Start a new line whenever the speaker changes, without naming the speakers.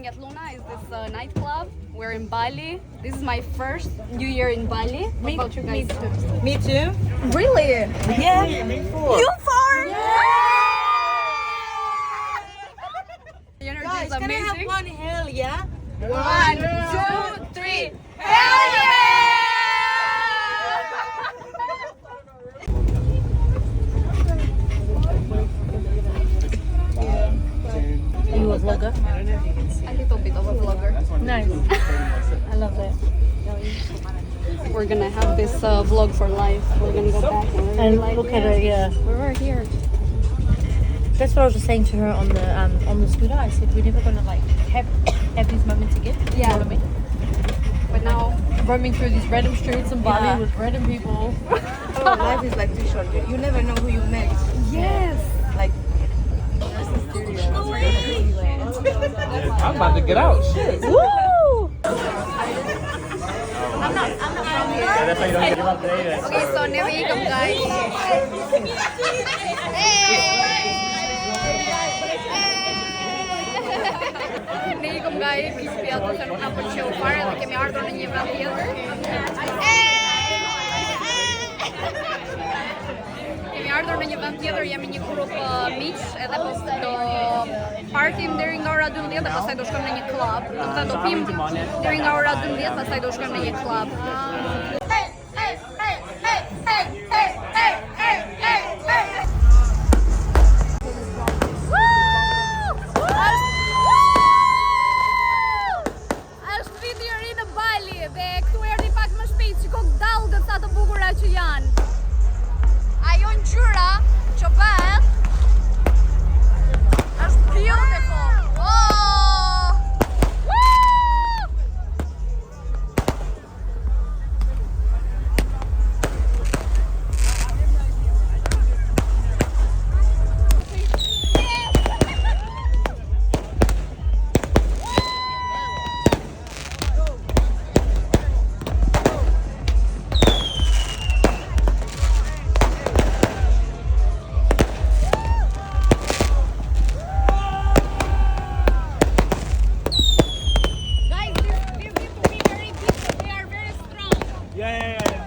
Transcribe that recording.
living at Luna is this nightclub. We're in Bali. This is my first New Year in Bali. What about you guys?
Me too.
Really?
Yeah.
You for? The energy
Guys,
is
can I have
amazing.
one hell, yeah?
1, 2, 3. Hell yeah!
Are you a vlogger?
A little bit of a vlogger.
Nice. I love it.
We're gonna have this vlog for life. We're gonna go back and, we're gonna
And
be like,
look at it, yeah.
We were here.
That's what I was just saying to her on the scooter. I said we're never gonna like have these moments again.
Yeah.
You know what I mean?
But now,
Roaming through these random streets in Bali
Yeah.
with random people.
Oh, life is like too short. You never know who you met.
yes.
Like,
I'm about to get out. Shit.
Woo!
Okay, so now we come, guys. Ne I kom nga i Kristi ato se nuk na pëlqeu fare dhe kemi ardhur në një vend tjetër. Kemi ardhur në një vend tjetër, jemi një grup miq, edhe po do partim deri nga ora 12 dhe pastaj do shkojmë në një klub. Do të do pim deri nga ora 12, pastaj do shkojmë në një klub. Që janë ajo ngjyra që bëhet është beautiful. Oh! Woo!
Yeah.